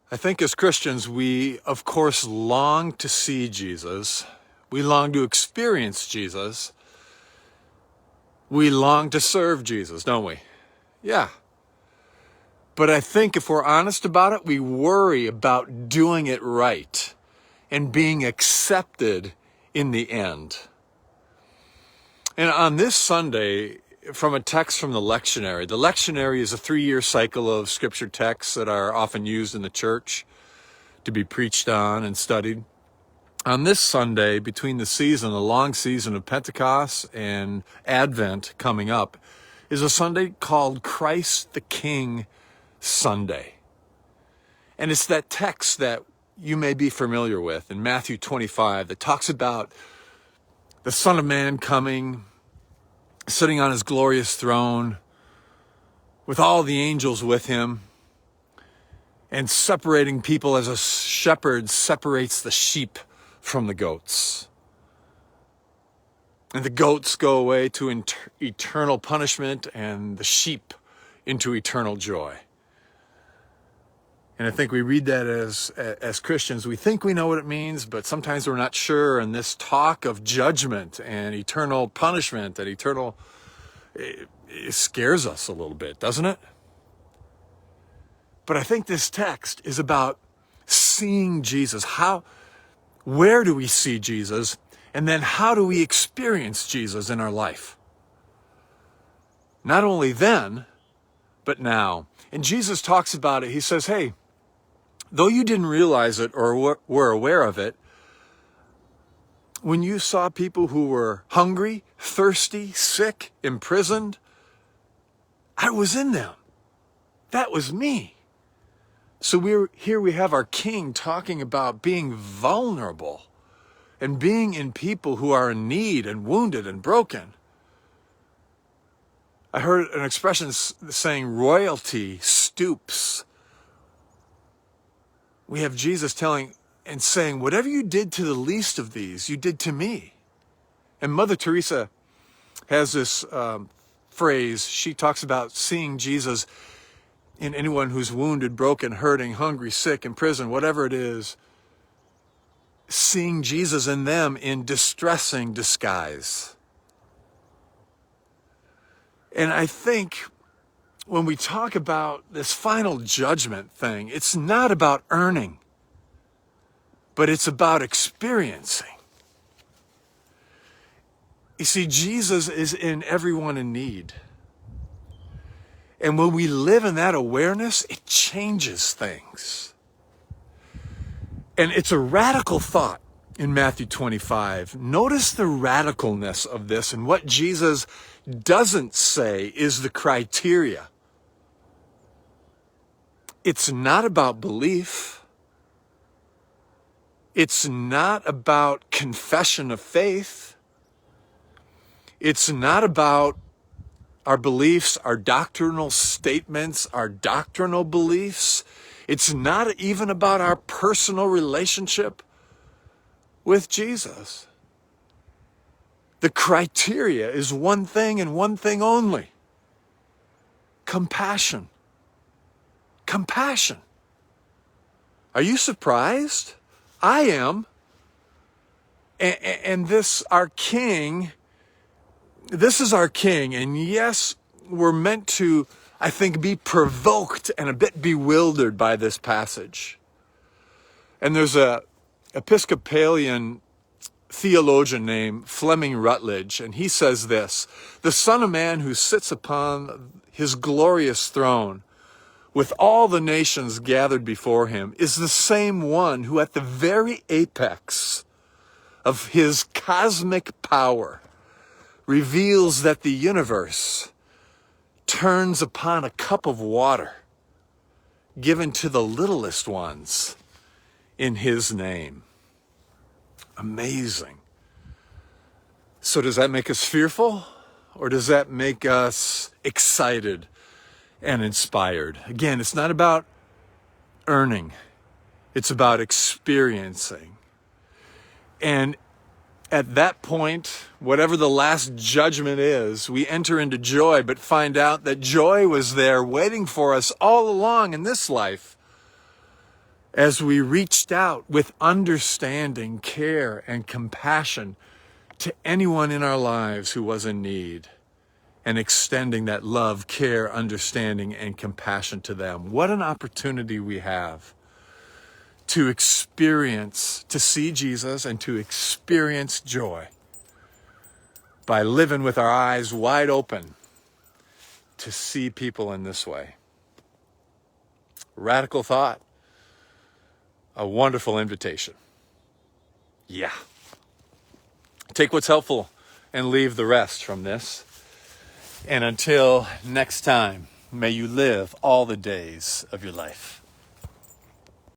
I think as Christians, we, of course, long to see Jesus. We long to experience Jesus. We long to serve Jesus, don't we? Yeah. But I think if we're honest about it, we worry about doing it right and being accepted in the end. And on this Sunday, from a text from the lectionary is a 3-year cycle of scripture texts that are often used in the church to be preached on and studied. On this Sunday, between the long season of Pentecost and Advent coming up, is a Sunday called Christ the King Sunday. And it's that text that you may be familiar with in Matthew 25 that talks about the Son of Man coming, sitting on his glorious throne with all the angels with him, and separating people as a shepherd separates the sheep from the goats. And the goats go away to eternal punishment and the sheep into eternal joy. And I think we read that as Christians. We think we know what it means, but sometimes we're not sure. And this talk of judgment and eternal punishment and it scares us a little bit, doesn't it? But I think this text is about seeing Jesus. Where do we see Jesus? And then how do we experience Jesus in our life? Not only then, but now. And Jesus talks about it. He says, hey, though you didn't realize it or were aware of it, when you saw people who were hungry, thirsty, sick, imprisoned, I was in them. That was me. So we have our King talking about being vulnerable and being in people who are in need and wounded and broken. I heard an expression saying royalty stoops. We have Jesus telling and saying, whatever you did to the least of these, you did to me. And Mother Teresa has this phrase. She talks about seeing Jesus in anyone who's wounded, broken, hurting, hungry, sick, in prison, whatever it is, seeing Jesus in them in distressing disguise. And I think when we talk about this final judgment thing, it's not about earning, but it's about experiencing. You see, Jesus is in everyone in need. And when we live in that awareness, it changes things. And it's a radical thought in Matthew 25. Notice the radicalness of this and what Jesus doesn't say is the criteria. It's not about belief. It's not about confession of faith. It's not about our beliefs, our doctrinal statements, our doctrinal beliefs. It's not even about our personal relationship with Jesus. The criteria is one thing and one thing only. Compassion. Compassion. Are you surprised? I am. And this is our King, and yes, we're meant to, I think, be provoked and a bit bewildered by this passage. And there's a Episcopalian theologian named Fleming Rutledge, and he says this: the Son of Man who sits upon his glorious throne with all the nations gathered before him is the same one who at the very apex of his cosmic power reveals that the universe turns upon a cup of water given to the littlest ones in his name. Amazing. So does that make us fearful, or does that make us excited and inspired? Again, it's not about earning. It's about experiencing. And at that point, whatever the last judgment is, we enter into joy, but find out that joy was there waiting for us all along in this life. as we reached out with understanding, care, and compassion to anyone in our lives who was in need, and extending that love, care, understanding, and compassion to them. What an opportunity we have to experience, to see Jesus and to experience joy by living with our eyes wide open to see people in this way. Radical thought, a wonderful invitation. Yeah. Take what's helpful and leave the rest from this. And until next time, may you live all the days of your life.